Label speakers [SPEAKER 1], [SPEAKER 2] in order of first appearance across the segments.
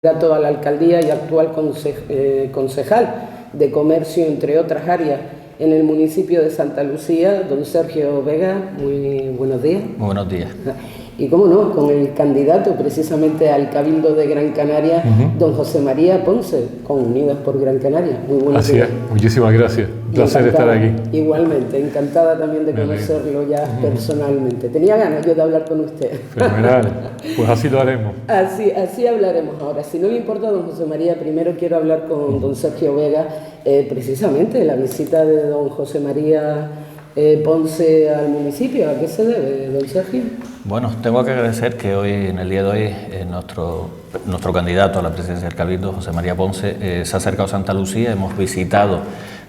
[SPEAKER 1] candidato a la alcaldía y actual concejal de comercio, entre otras áreas, en el municipio de Santa Lucía, don Sergio Vega. Muy buenos días.
[SPEAKER 2] Muy buenos días.
[SPEAKER 1] Y cómo no, con el candidato precisamente al Cabildo de Gran Canaria, don José María Ponce, con Unidos por Gran Canaria. Muy buenos días.
[SPEAKER 3] Así es, muchísimas gracias. Un placer estar aquí.
[SPEAKER 1] Igualmente, encantada también de conocerlo ya personalmente. Tenía ganas yo de hablar con usted.
[SPEAKER 3] Fenomenal, pues así lo haremos.
[SPEAKER 1] Así hablaremos ahora. Si no le importa, don José María, primero quiero hablar con don Sergio Vega, precisamente la visita de don José María Ponce al municipio. ¿A qué se debe, don Sergio?
[SPEAKER 2] Bueno, tengo que agradecer que hoy, en el día de hoy, nuestro candidato a la presidencia del Cabildo, José María Ponce, se ha acercado a Santa Lucía. Hemos visitado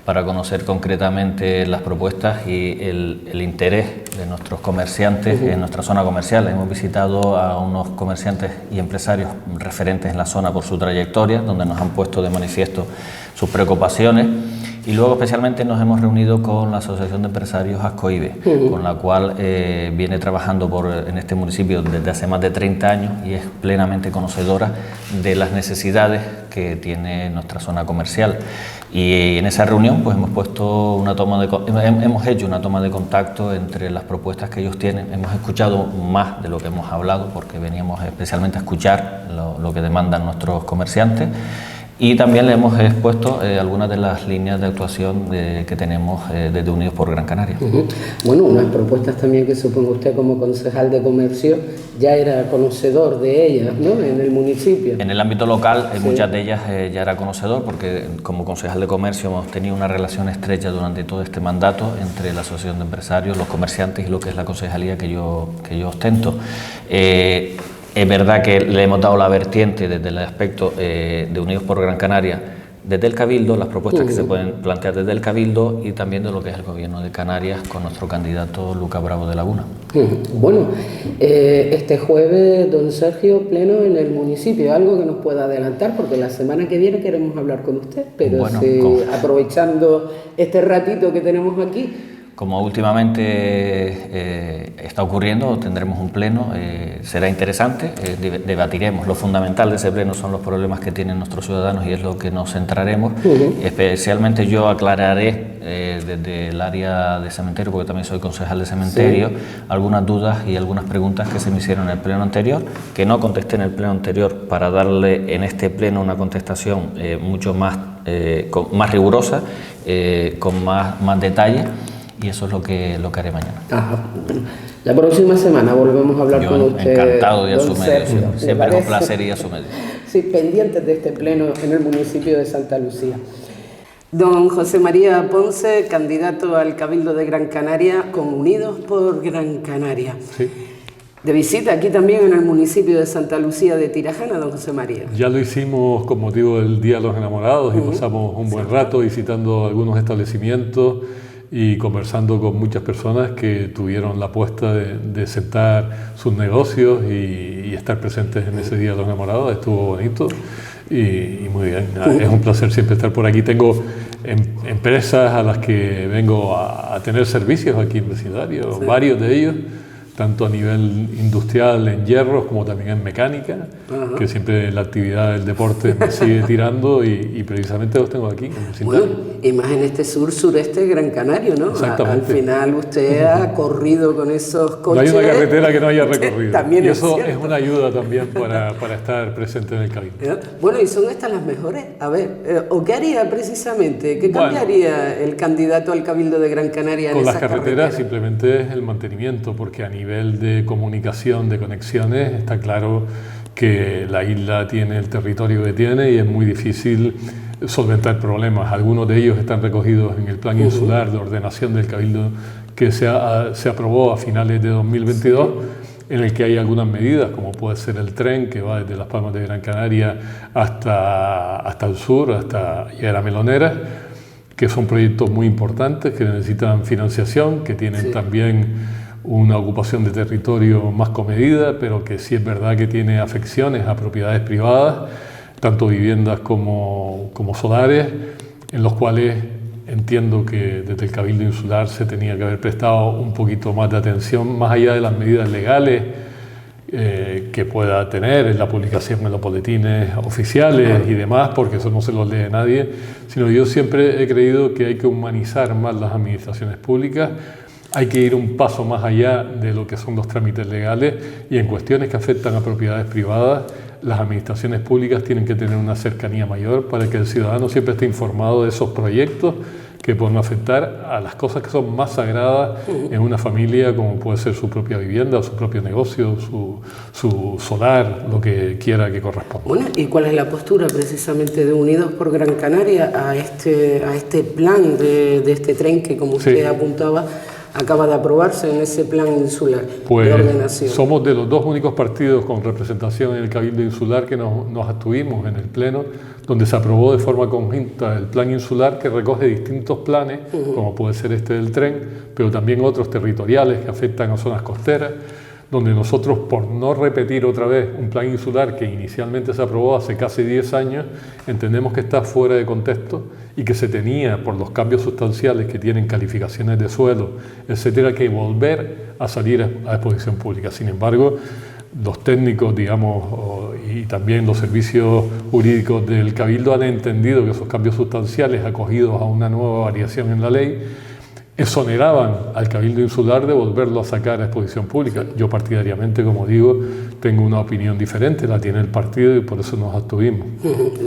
[SPEAKER 2] para conocer concretamente las propuestas y el interés de nuestros comerciantes en nuestra zona comercial. Hemos visitado a unos comerciantes y empresarios referentes en la zona por su trayectoria, donde nos han puesto de manifiesto sus preocupaciones. Y luego especialmente nos hemos reunido con la Asociación de Empresarios Ascoibe, con la cual viene trabajando en este municipio desde hace más de 30 años y es plenamente conocedora de las necesidades que tiene nuestra zona comercial. Y en esa reunión pues hemos hecho una toma de contacto entre las propuestas que ellos tienen. Hemos escuchado más de lo que hemos hablado, porque veníamos especialmente a escuchar lo que demandan nuestros comerciantes. Y también le hemos expuesto algunas de las líneas de actuación que tenemos desde Unidos por Gran Canaria.
[SPEAKER 1] Bueno, unas propuestas también que supongo usted como concejal de comercio ya era conocedor de ellas, ¿no?, en el municipio.
[SPEAKER 2] En el ámbito local, muchas de ellas ya era conocedor, porque como concejal de comercio hemos tenido una relación estrecha durante todo este mandato entre la Asociación de Empresarios, los comerciantes y lo que es la concejalía que yo ostento. Es verdad que le hemos dado la vertiente desde el aspecto de Unidos por Gran Canaria, desde el Cabildo, las propuestas que se pueden plantear desde el Cabildo y también de lo que es el Gobierno de Canarias con nuestro candidato Lucas Bravo de Laguna.
[SPEAKER 1] Bueno, este jueves, don Sergio, pleno en el municipio, algo que nos pueda adelantar, porque la semana que viene queremos hablar con usted, pero bueno, aprovechando este ratito que tenemos aquí.
[SPEAKER 2] Como últimamente está ocurriendo, tendremos un pleno, será interesante, debatiremos. Lo fundamental de ese pleno son los problemas que tienen nuestros ciudadanos y es lo que nos centraremos. Especialmente yo aclararé desde el área de cementerio, porque también soy concejal de cementerio, algunas dudas y algunas preguntas que se me hicieron en el pleno anterior, que no contesté en el pleno anterior, para darle en este pleno una contestación mucho más rigurosa, con más detalle. Y eso es lo que haré mañana.
[SPEAKER 1] La próxima semana volvemos a hablar con usted.
[SPEAKER 2] Encantado de ir a su medio. Siempre es un placer ir a su medio.
[SPEAKER 1] Sí, pendientes de este pleno en el municipio de Santa Lucía. Don José María Ponce, candidato al Cabildo de Gran Canaria con Unidos por Gran Canaria.
[SPEAKER 3] Sí.
[SPEAKER 1] De visita aquí también en el municipio de Santa Lucía de Tirajana, don José María.
[SPEAKER 3] Ya lo hicimos con motivo del Día de los Enamorados y pasamos un buen rato visitando algunos establecimientos y conversando con muchas personas que tuvieron la apuesta de sentar sus negocios y estar presentes en ese Día de los Enamorados. Estuvo bonito y muy bien. Es un placer siempre estar por aquí. Tengo empresas a las que vengo a tener servicios aquí en vecindario, varios de ellos, tanto a nivel industrial en hierros como también en mecánica, que siempre la actividad del deporte me sigue tirando y precisamente los tengo aquí en el vecindario.
[SPEAKER 1] Bueno, y más en este sureste Gran Canario, ¿no?
[SPEAKER 3] Exactamente.
[SPEAKER 1] Al final usted ha corrido con esos coches.
[SPEAKER 3] No hay una carretera que no haya recorrido.
[SPEAKER 1] También
[SPEAKER 3] y eso
[SPEAKER 1] es
[SPEAKER 3] una ayuda también para estar presente en el Cabildo.
[SPEAKER 1] Bueno, y son estas las mejores. A ver, ¿o qué haría precisamente? ¿Qué cambiaría el candidato al Cabildo de Gran Canaria en esas carreteras?
[SPEAKER 3] Con las carreteras simplemente es el mantenimiento, porque a nivel de comunicación, de conexiones, está claro que la isla tiene el territorio que tiene y es muy difícil solventar problemas. Algunos de ellos están recogidos en el plan insular de ordenación del Cabildo que se aprobó a finales de 2022, en el que hay algunas medidas, como puede ser el tren que va desde Las Palmas de Gran Canaria hasta el sur, hasta llegar a Meloneras, que son proyectos muy importantes, que necesitan financiación, que tienen también una ocupación de territorio más comedida, pero que sí es verdad que tiene afecciones a propiedades privadas, tanto viviendas como solares, en los cuales entiendo que desde el Cabildo Insular se tenía que haber prestado un poquito más de atención, más allá de las medidas legales que pueda tener en la publicación en los boletines oficiales y demás, porque eso no se lo lee nadie, sino yo siempre he creído que hay que humanizar más las administraciones públicas, hay que ir un paso más allá de lo que son los trámites legales, y en cuestiones que afectan a propiedades privadas, las administraciones públicas tienen que tener una cercanía mayor para que el ciudadano siempre esté informado de esos proyectos que pueden afectar a las cosas que son más sagradas en una familia, como puede ser su propia vivienda, su propio negocio, su solar, lo que quiera que corresponda.
[SPEAKER 1] Bueno, ¿y cuál es la postura precisamente de Unidos por Gran Canaria a este plan de este tren que, como usted apuntaba, acaba de aprobarse en ese plan insular de ordenación?
[SPEAKER 3] Somos de los dos únicos partidos con representación en el Cabildo Insular que nos abstuvimos en el Pleno, donde se aprobó de forma conjunta el plan insular, que recoge distintos planes, como puede ser este del tren, pero también otros territoriales que afectan a zonas costeras, donde nosotros, por no repetir otra vez un plan insular que inicialmente se aprobó hace casi 10 años, entendemos que está fuera de contexto y que se tenía, por los cambios sustanciales que tienen calificaciones de suelo, etcétera, que volver a salir a exposición pública. Sin embargo, los técnicos, digamos, y también los servicios jurídicos del Cabildo han entendido que esos cambios sustanciales, acogidos a una nueva variación en la ley, exoneraban al Cabildo Insular de volverlo a sacar a exposición pública. Yo partidariamente, como digo, tengo una opinión diferente, la tiene el partido y por eso nos abstuvimos.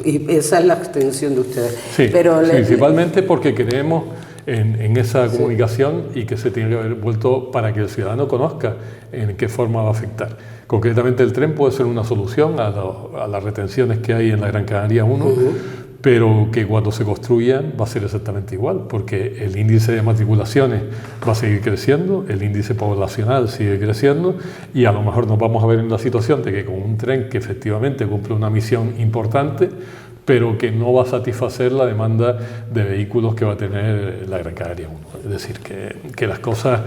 [SPEAKER 1] Y esa es la extensión de ustedes.
[SPEAKER 3] Sí, pero principalmente porque creemos en esa comunicación y que se tiene que haber vuelto para que el ciudadano conozca en qué forma va a afectar. Concretamente el tren puede ser una solución a las retenciones que hay en la Gran Canaria 1, pero que cuando se construyan va a ser exactamente igual, porque el índice de matriculaciones va a seguir creciendo, el índice poblacional sigue creciendo, y a lo mejor nos vamos a ver en la situación de que con un tren que efectivamente cumple una misión importante, pero que no va a satisfacer la demanda de vehículos que va a tener la Gran Canaria 1. Es decir, que las cosas...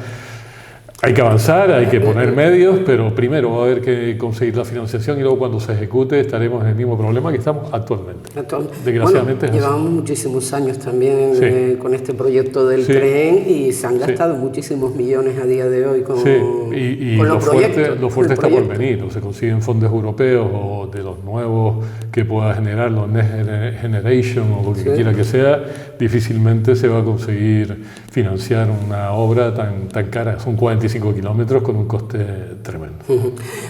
[SPEAKER 3] Hay que avanzar, hay que poner medios, pero primero va a haber que conseguir la financiación y luego cuando se ejecute estaremos en el mismo problema que estamos actualmente. Desgraciadamente
[SPEAKER 1] bueno, llevamos muchísimos años también con este proyecto del tren y se han gastado muchísimos millones a día de hoy con
[SPEAKER 3] los proyectos. Lo fuerte está por venir, o se consiguen fondos europeos o de los nuevos que pueda generar los Next Generation o lo que quiera que sea, difícilmente se va a conseguir financiar una obra tan cara. Son 45 kilómetros con un coste tremendo.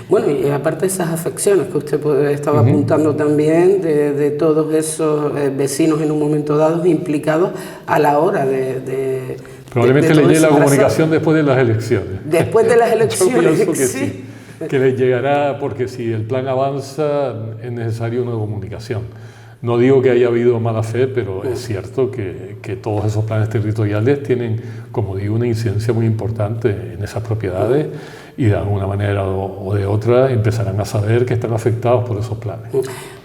[SPEAKER 1] Bueno, y aparte de esas afecciones que usted estaba apuntando también, de todos esos vecinos en un momento dado implicados a la hora de
[SPEAKER 3] probablemente le llegue la comunicación después de las elecciones.
[SPEAKER 1] Después de las elecciones,
[SPEAKER 3] yo pienso que sí. Que les llegará, porque si el plan avanza es necesario una comunicación. No digo que haya habido mala fe, pero es cierto que todos esos planes territoriales tienen, como digo, una incidencia muy importante en esas propiedades y de alguna manera o de otra empezarán a saber que están afectados por esos planes.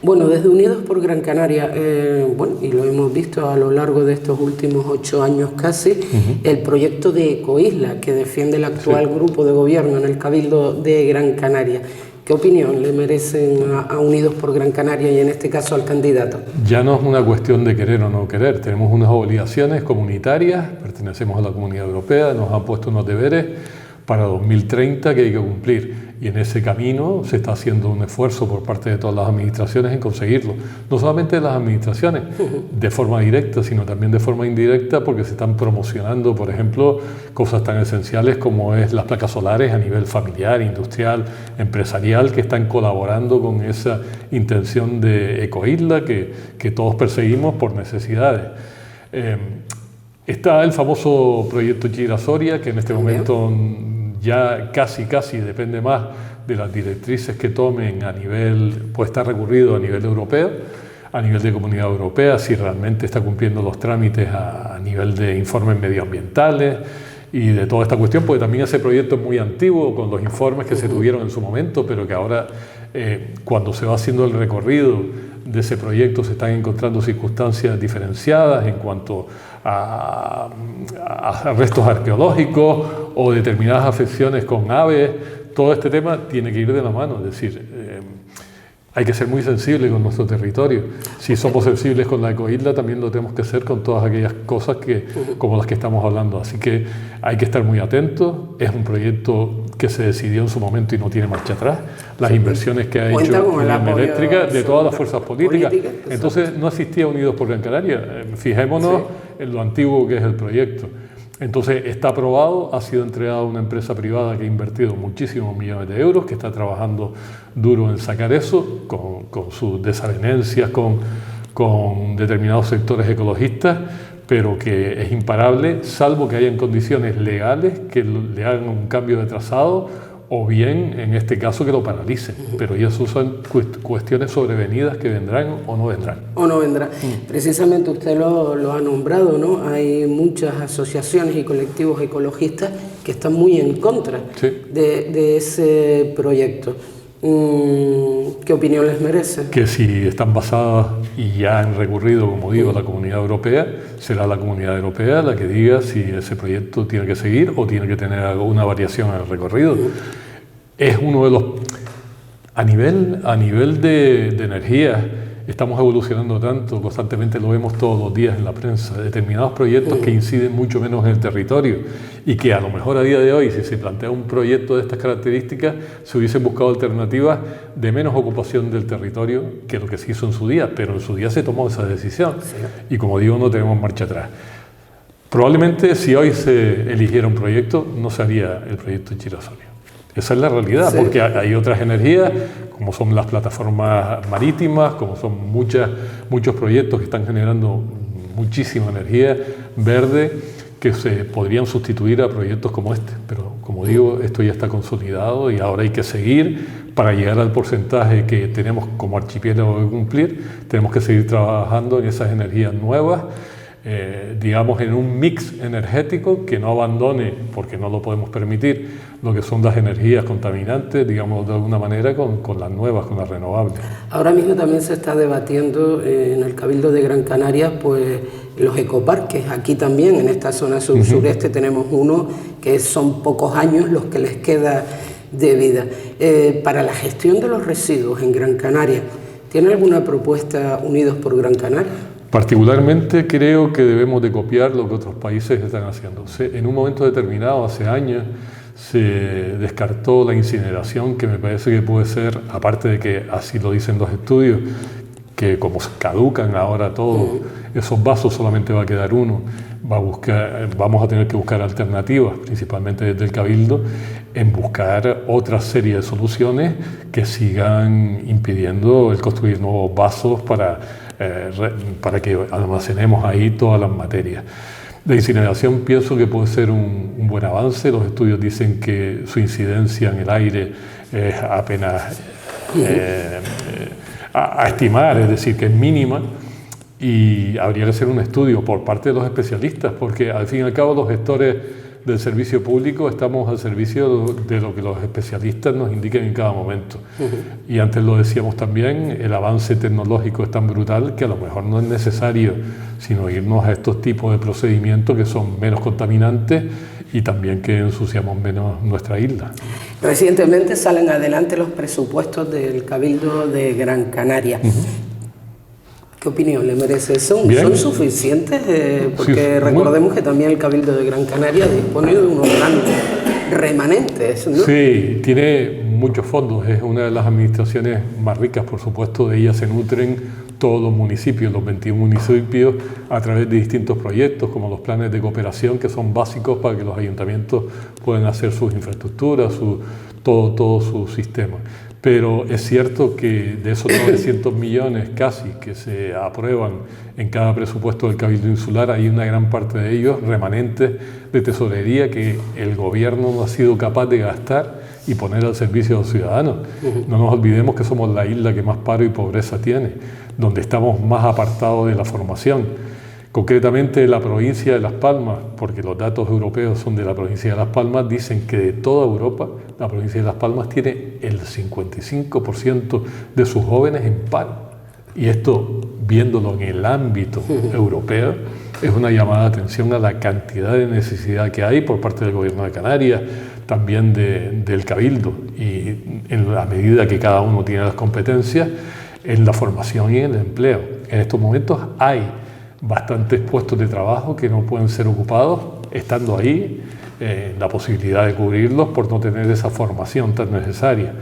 [SPEAKER 1] Bueno, desde Unidos por Gran Canaria, y lo hemos visto a lo largo de estos últimos 8 años casi, el proyecto de Ecoisla que defiende el actual grupo de gobierno en el Cabildo de Gran Canaria. ¿Qué opinión le merecen a Unidos por Gran Canaria y en este caso al candidato?
[SPEAKER 3] Ya no es una cuestión de querer o no querer, tenemos unas obligaciones comunitarias, pertenecemos a la Comunidad Europea, nos han puesto unos deberes para 2030 que hay que cumplir y en ese camino se está haciendo un esfuerzo por parte de todas las administraciones en conseguirlo. No solamente de las administraciones de forma directa, sino también de forma indirecta porque se están promocionando, por ejemplo, cosas tan esenciales como es las placas solares a nivel familiar, industrial, empresarial, que están colaborando con esa intención de Ecoisla que todos perseguimos por necesidades. Está el famoso proyecto Chira-Soria, que en este momento ya casi depende más de las directrices que tomen a nivel, pues está recurrido a nivel europeo, a nivel de Comunidad Europea, si realmente está cumpliendo los trámites a nivel de informes medioambientales y de toda esta cuestión, porque también ese proyecto es muy antiguo, con los informes que se tuvieron en su momento, pero que ahora, cuando se va haciendo el recorrido de ese proyecto, se están encontrando circunstancias diferenciadas en cuanto a restos arqueológicos o determinadas afecciones con aves. Todo este tema tiene que ir de la mano, es decir, hay que ser muy sensibles con nuestro territorio. Si somos sensibles con la ecoisla, también lo tenemos que hacer con todas aquellas cosas como las que estamos hablando. Así que hay que estar muy atentos. Es un proyecto que se decidió en su momento y no tiene marcha atrás. Las inversiones que ha hecho en eléctrica de todas las fuerzas políticas. Entonces no existía Unidos por Gran Canaria. Fijémonos en lo antiguo que es el proyecto. Entonces está aprobado, ha sido entregado a una empresa privada que ha invertido muchísimos millones de euros, que está trabajando duro en sacar eso, con sus desavenencias con determinados sectores ecologistas, pero que es imparable, salvo que hayan condiciones legales que le hagan un cambio de trazado, o bien, en este caso, que lo paralicen. Pero ya son cuestiones sobrevenidas que vendrán o no vendrán.
[SPEAKER 1] O no vendrán. Precisamente usted lo ha nombrado, ¿no? Hay muchas asociaciones y colectivos ecologistas que están muy en contra de ese proyecto. ¿Qué opinión les merece?
[SPEAKER 3] Que si están basadas y ya han recurrido, como digo, a la Comunidad Europea, será la Comunidad Europea la que diga si ese proyecto tiene que seguir o tiene que tener alguna variación en el recorrido. Es uno de los... A nivel de energía, estamos evolucionando tanto, constantemente lo vemos todos los días en la prensa, determinados proyectos que inciden mucho menos en el territorio y que a lo mejor a día de hoy, si se plantea un proyecto de estas características, se hubiesen buscado alternativas de menos ocupación del territorio que lo que se hizo en su día, pero en su día se tomó esa decisión y, como digo, no tenemos marcha atrás. Probablemente si hoy se eligiera un proyecto, no se haría el proyecto en Chira-Soria. Esa es la realidad, porque hay otras energías, como son las plataformas marítimas, como son muchos proyectos que están generando muchísima energía verde, que se podrían sustituir a proyectos como este. Pero, como digo, esto ya está consolidado y ahora hay que seguir para llegar al porcentaje que tenemos como archipiélago que cumplir. Tenemos que seguir trabajando en esas energías nuevas, digamos, en un mix energético que no abandone, porque no lo podemos permitir, lo que son las energías contaminantes, digamos, de alguna manera, con las nuevas, con las renovables.
[SPEAKER 1] Ahora mismo también se está debatiendo en el Cabildo de Gran Canaria, pues, los ecoparques. Aquí también, en esta zona sureste, tenemos uno que son pocos años los que les queda de vida. Para la gestión de los residuos en Gran Canaria, ¿tiene alguna propuesta Unidos por Gran Canaria?
[SPEAKER 3] Particularmente creo que debemos de copiar lo que otros países están haciendo. En un momento determinado, hace años, se descartó la incineración, que me parece que puede ser, aparte de que así lo dicen los estudios, que como se caducan ahora todos esos vasos, solamente va a quedar uno. Vamos a tener que buscar alternativas, principalmente desde el Cabildo, en buscar otra serie de soluciones que sigan impidiendo el construir nuevos vasos para que almacenemos ahí todas las materias. La incineración pienso que puede ser un buen avance. Los estudios dicen que su incidencia en el aire es apenas a estimar, es decir, que es mínima, y habría que hacer un estudio por parte de los especialistas, porque al fin y al cabo los gestores del servicio público estamos al servicio de lo que los especialistas nos indiquen en cada momento. Y antes lo decíamos también, el avance tecnológico es tan brutal que a lo mejor no es necesario sino irnos a estos tipos de procedimientos que son menos contaminantes y también que ensuciamos menos nuestra isla.
[SPEAKER 1] Recientemente salen adelante los presupuestos del Cabildo de Gran Canaria. ¿Qué opinión le merece? ¿Son suficientes? Porque recordemos que también el Cabildo de Gran Canaria dispone de unos grandes remanentes, ¿no?
[SPEAKER 3] Sí, tiene muchos fondos, es una de las administraciones más ricas, por supuesto, de ellas se nutren todos los municipios, los 21 municipios, a través de distintos proyectos, como los planes de cooperación, que son básicos para que los ayuntamientos puedan hacer sus infraestructuras, todo su sistema. Pero es cierto que de esos 900 millones casi que se aprueban en cada presupuesto del Cabildo Insular, hay una gran parte de ellos remanentes de tesorería que el gobierno no ha sido capaz de gastar y poner al servicio de los ciudadanos. No nos olvidemos que somos la isla que más paro y pobreza tiene, donde estamos más apartados de la formación. Concretamente la provincia de Las Palmas, porque los datos europeos son de la provincia de Las Palmas, dicen que de toda Europa la provincia de Las Palmas tiene el 55% de sus jóvenes en paro. Y esto, viéndolo en el ámbito europeo, es una llamada de atención a la cantidad de necesidad que hay por parte del gobierno de Canarias, también del Cabildo, y en la medida que cada uno tiene las competencias en la formación y en el empleo. En estos momentos hay bastantes puestos de trabajo que no pueden ser ocupados estando ahí, la posibilidad de cubrirlos por no tener esa formación tan necesaria.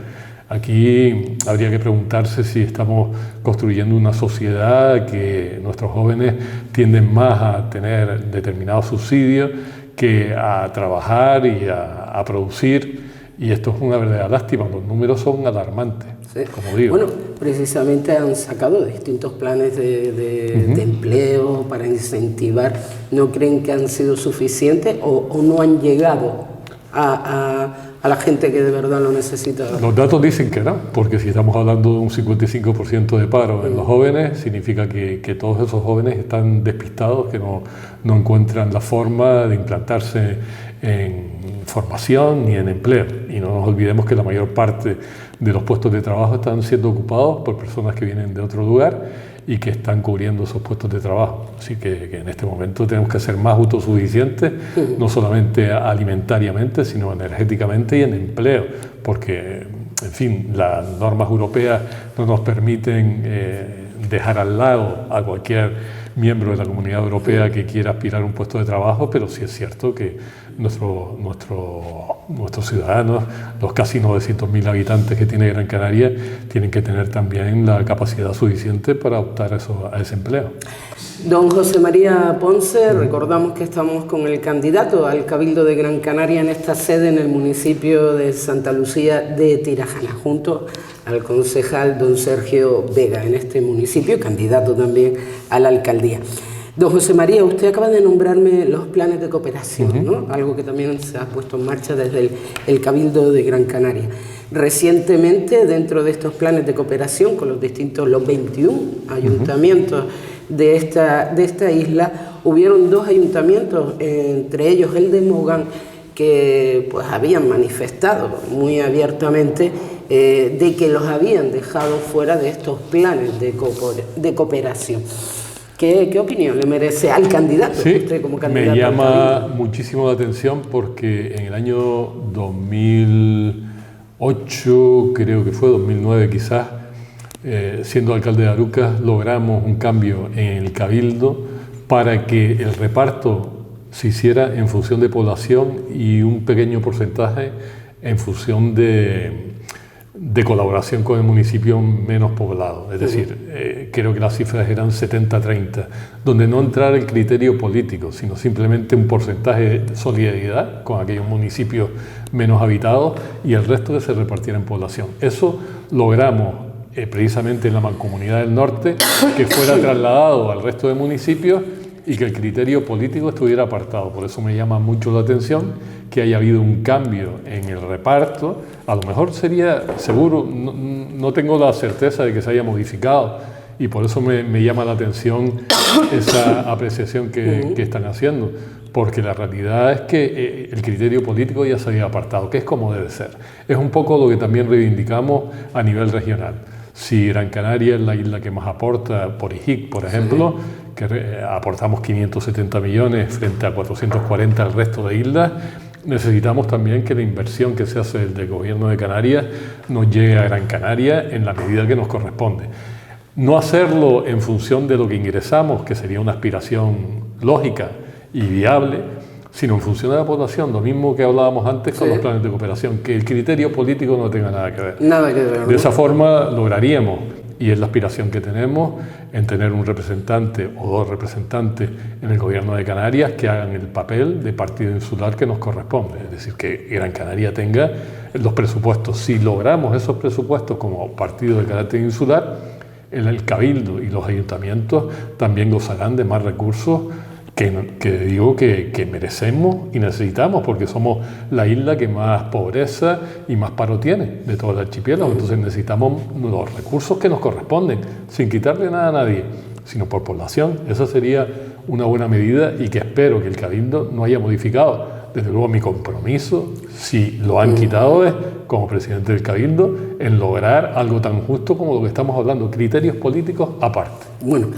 [SPEAKER 3] Aquí habría que preguntarse si estamos construyendo una sociedad que nuestros jóvenes tienden más a tener determinados subsidios que a trabajar y a producir, y esto es una verdadera lástima. Los números son alarmantes,
[SPEAKER 1] sí,
[SPEAKER 3] como digo.
[SPEAKER 1] Bueno, precisamente han sacado distintos planes de empleo para incentivar. ¿No creen que han sido suficientes o no han llegado a la gente que de verdad lo necesita?
[SPEAKER 3] Los datos dicen que no, porque si estamos hablando de un 55% de paro en los jóvenes, significa que todos esos jóvenes están despistados, que no encuentran la forma de implantarse en formación ni en empleo. Y no nos olvidemos que la mayor parte de los puestos de trabajo están siendo ocupados por personas que vienen de otro lugar y que están cubriendo esos puestos de trabajo. Así que en este momento tenemos que ser más autosuficientes, no solamente alimentariamente, sino energéticamente y en empleo, porque, en fin, las normas europeas no nos permiten dejar al lado a cualquier miembro de la Comunidad Europea que quiera aspirar a un puesto de trabajo, pero sí es cierto que nuestros ciudadanos, los casi 900.000 habitantes que tiene Gran Canaria, tienen que tener también la capacidad suficiente para optar a ese empleo.
[SPEAKER 1] Don José María Ponce, recordamos que estamos con el candidato al Cabildo de Gran Canaria en esta sede en el municipio de Santa Lucía de Tirajana, junto al concejal don Sergio Vega en este municipio, candidato también a la alcaldía. Don José María, usted acaba de nombrarme los planes de cooperación, ¿no? Algo que también se ha puesto en marcha desde el Cabildo de Gran Canaria. Recientemente, dentro de estos planes de cooperación con los 21 ayuntamientos de esta isla, hubieron 2 ayuntamientos, entre ellos el de Mogán, que pues habían manifestado muy abiertamente de que los habían dejado fuera de estos planes de cooperación. ¿Qué opinión le merece al candidato?
[SPEAKER 3] Sí,
[SPEAKER 1] usted como candidato
[SPEAKER 3] me llama muchísimo la atención porque en el año 2008, creo que fue, 2009 quizás, siendo alcalde de Arucas, logramos un cambio en el Cabildo para que el reparto se hiciera en función de población y un pequeño porcentaje en función de colaboración con el municipio menos poblado. Es decir, creo que las cifras eran 70-30, donde no entrara el criterio político, sino simplemente un porcentaje de solidaridad con aquellos municipios menos habitados y el resto que se repartiera en población. Eso logramos precisamente en la Mancomunidad del Norte, que fuera trasladado al resto de municipios y que el criterio político estuviera apartado. Por eso me llama mucho la atención que haya habido un cambio en el reparto. A lo mejor sería, seguro, no tengo la certeza de que se haya modificado, y por eso me llama la atención esa apreciación que están haciendo, porque la realidad es que el criterio político ya se había apartado, que es como debe ser. Es un poco lo que también reivindicamos a nivel regional. Si Gran Canaria es la isla que más aporta por IJIC, por ejemplo, que aportamos 570 millones frente a 440 al resto de islas, necesitamos también que la inversión que se hace del gobierno de Canarias nos llegue a Gran Canaria en la medida que nos corresponde. No hacerlo en función de lo que ingresamos, que sería una aspiración lógica y viable, sino en función de la población, lo mismo que hablábamos antes con los planes de cooperación, que el criterio político no tenga nada que ver.
[SPEAKER 1] Nada que ver.
[SPEAKER 3] De esa forma lograríamos, y es la aspiración que tenemos, en tener un representante o 2 representantes en el gobierno de Canarias que hagan el papel de partido insular que nos corresponde, es decir, que Gran Canaria tenga los presupuestos. Si logramos esos presupuestos como partido de carácter insular, el Cabildo y los ayuntamientos también gozarán de más recursos que merecemos y necesitamos, porque somos la isla que más pobreza y más paro tiene de todo el archipiélago. Entonces necesitamos los recursos que nos corresponden, sin quitarle nada a nadie, sino por población. Esa sería una buena medida y que espero que el Cabildo no haya modificado. Desde luego mi compromiso, si lo han quitado, es como presidente del Cabildo en lograr algo tan justo como lo que estamos hablando, criterios políticos aparte.
[SPEAKER 1] Bueno,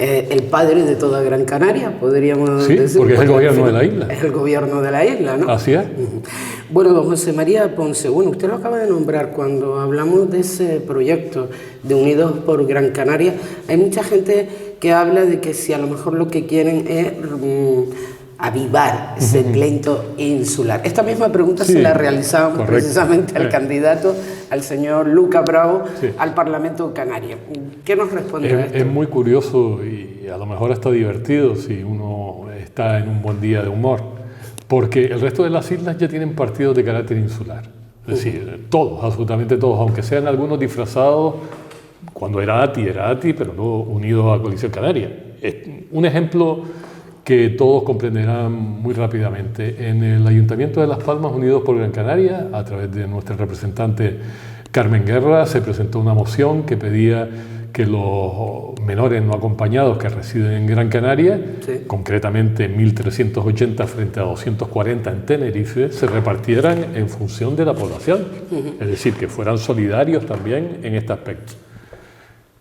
[SPEAKER 1] el padre de toda Gran Canaria, podríamos
[SPEAKER 3] decir. Sí, porque es el gobierno de la isla.
[SPEAKER 1] Es el gobierno de la isla, ¿no?
[SPEAKER 3] Así es.
[SPEAKER 1] Bueno, don José María Ponce, bueno, usted lo acaba de nombrar. Cuando hablamos de ese proyecto de Unidos por Gran Canaria, hay mucha gente que habla de que si a lo mejor lo que quieren es avivar ese pleito insular. Esta misma pregunta se la realizábamos precisamente al candidato, al señor Lucas Bravo, al Parlamento canario. ¿Qué nos responde a esto?
[SPEAKER 3] Es muy curioso y a lo mejor está divertido si uno está en un buen día de humor, porque el resto de las islas ya tienen partidos de carácter insular. Es decir, todos, absolutamente todos, aunque sean algunos disfrazados, cuando era ATI, pero luego unidos a Coalición Canaria. Un ejemplo que todos comprenderán muy rápidamente. En el Ayuntamiento de Las Palmas, Unidos por Gran Canaria, a través de nuestra representante Carmen Guerra, se presentó una moción que pedía que los menores no acompañados que residen en Gran Canaria, concretamente 1.380 frente a 240 en Tenerife, se repartieran en función de la población, es decir, que fueran solidarios también en este aspecto.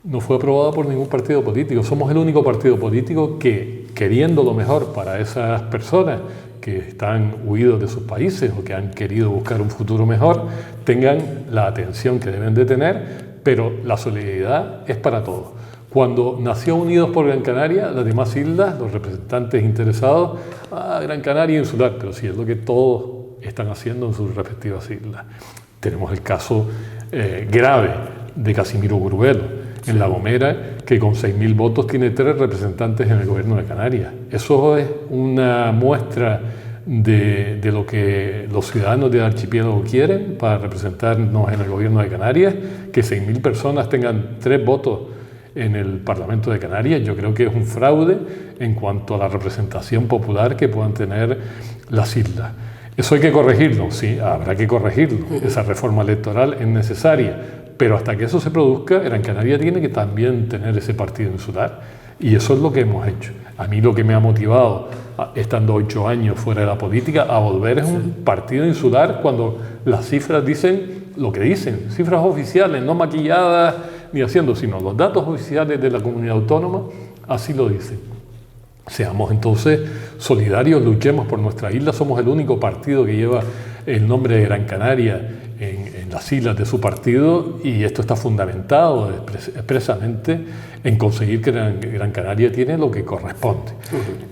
[SPEAKER 3] No fue aprobada por ningún partido político. Somos el único partido político que, queriendo lo mejor para esas personas que están huidos de sus países o que han querido buscar un futuro mejor, tengan la atención que deben de tener, pero la solidaridad es para todos. Cuando nació Unidos por Gran Canaria, las demás islas, los representantes interesados, Gran Canaria insular, pero sí es lo que todos están haciendo en sus respectivas islas. Tenemos el caso grave de Casimiro Gurbelo, en La Gomera, que con 6.000 votos tiene 3 representantes en el gobierno de Canarias. Eso es una muestra de lo que los ciudadanos del archipiélago quieren para representarnos en el gobierno de Canarias, que 6.000 personas tengan 3 votos en el Parlamento de Canarias. Yo creo que es un fraude en cuanto a la representación popular que puedan tener las islas. Eso hay que corregirlo, sí, habrá que corregirlo. Esa reforma electoral es necesaria. Pero hasta que eso se produzca, Gran Canaria tiene que también tener ese partido insular. Y eso es lo que hemos hecho. A mí lo que me ha motivado, estando 8 años fuera de la política, a volver es un partido insular cuando las cifras dicen lo que dicen. Cifras oficiales, no maquilladas ni haciendo, sino los datos oficiales de la comunidad autónoma, así lo dicen. Seamos entonces solidarios, luchemos por nuestra isla. Somos el único partido que lleva el nombre de Gran Canaria en las islas de su partido, y esto está fundamentado expresamente en conseguir que Gran Canaria tiene lo que corresponde.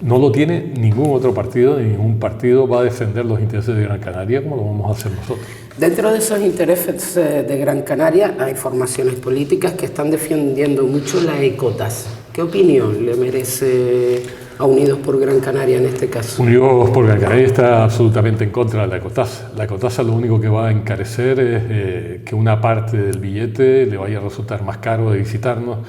[SPEAKER 3] No lo tiene ningún otro partido, ni ningún partido va a defender los intereses de Gran Canaria como lo vamos a hacer nosotros.
[SPEAKER 1] Dentro de esos intereses de Gran Canaria hay formaciones políticas que están defendiendo mucho la ecotasa. ¿Qué opinión le merece a Unidos por Gran Canaria en este caso?
[SPEAKER 3] Unidos por Gran Canaria está absolutamente en contra de la ecotasa. La ecotasa lo único que va a encarecer es que una parte del billete le vaya a resultar más caro de visitarnos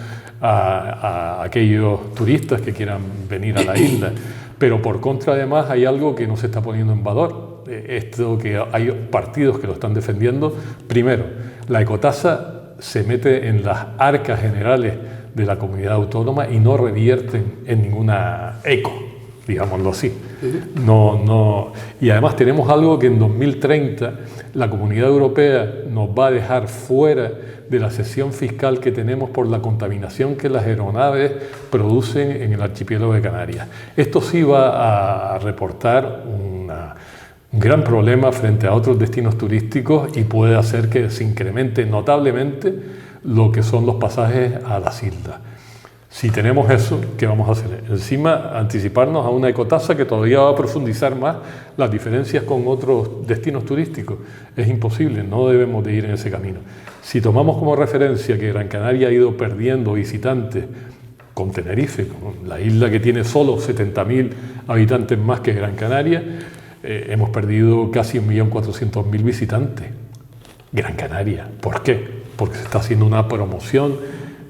[SPEAKER 3] a aquellos turistas que quieran venir a la isla. Pero por contra, además, hay algo que no se está poniendo en valor. Esto que hay partidos que lo están defendiendo. Primero, la ecotasa se mete en las arcas generales de la comunidad autónoma y no revierten en ninguna eco, digámoslo así. Y además tenemos algo que en 2030 la Comunidad Europea nos va a dejar fuera de la cesión fiscal que tenemos por la contaminación que las aeronaves producen en el archipiélago de Canarias. Esto sí va a reportar un gran problema frente a otros destinos turísticos y puede hacer que se incremente notablemente lo que son los pasajes a las islas. Si tenemos eso, ¿qué vamos a hacer? Encima, anticiparnos a una ecotasa que todavía va a profundizar más las diferencias con otros destinos turísticos. Es imposible, no debemos de ir en ese camino. Si tomamos como referencia que Gran Canaria ha ido perdiendo visitantes con Tenerife, con la isla que tiene solo 70.000 habitantes más que Gran Canaria, hemos perdido casi 1.400.000 visitantes. Gran Canaria, ¿por qué? Porque se está haciendo una promoción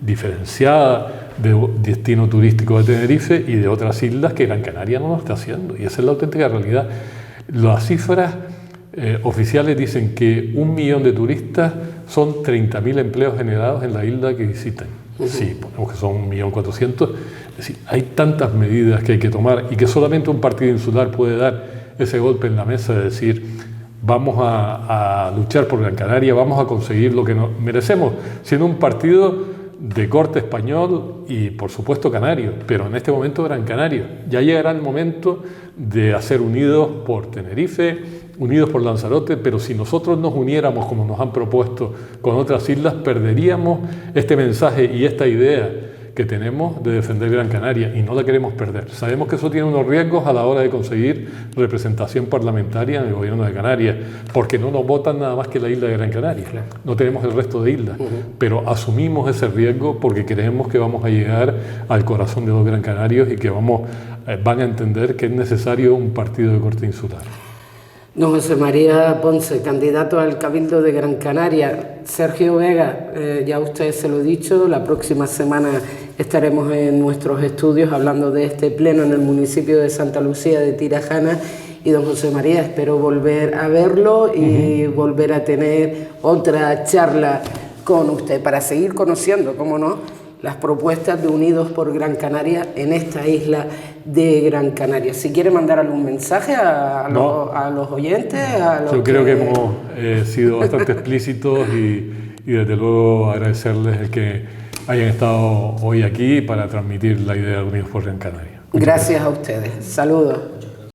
[SPEAKER 3] diferenciada de destino turístico de Tenerife y de otras islas que Gran Canaria no lo está haciendo. Y esa es la auténtica realidad. Las cifras oficiales dicen que 1 millón de turistas son 30.000 empleos generados en la isla que visitan. Sí, ponemos que son 1.400.000. Es decir, hay tantas medidas que hay que tomar y que solamente un partido insular puede dar ese golpe en la mesa de decir: vamos a luchar por Gran Canaria, vamos a conseguir lo que nos merecemos, siendo un partido de corte español y por supuesto canario, pero en este momento Gran Canaria. Ya llegará el momento de hacer unidos por Tenerife, unidos por Lanzarote, pero si nosotros nos uniéramos como nos han propuesto con otras islas, perderíamos este mensaje y esta idea que tenemos de defender Gran Canaria y no la queremos perder. Sabemos que eso tiene unos riesgos a la hora de conseguir representación parlamentaria en el gobierno de Canarias, porque no nos votan nada más que la isla de Gran Canaria, no tenemos el resto de islas, pero asumimos ese riesgo porque creemos que vamos a llegar al corazón de los gran canarios y que van a entender que es necesario un partido de corte insular.
[SPEAKER 1] Don José María Ponce, candidato al Cabildo de Gran Canaria. Sergio Vega, ya usted se lo ha dicho, la próxima semana estaremos en nuestros estudios hablando de este pleno en el municipio de Santa Lucía de Tirajana. Y don José María, espero volver a verlo y volver a tener otra charla con usted para seguir conociendo, cómo no, las propuestas de Unidos por Gran Canaria en esta isla de Gran Canaria. Si quiere mandar algún mensaje a los oyentes.
[SPEAKER 3] Yo creo que hemos sido bastante explícitos y desde luego agradecerles el que hayan estado hoy aquí para transmitir la idea de Unidos por Gran Canaria.
[SPEAKER 1] Gracias a ustedes. Saludos.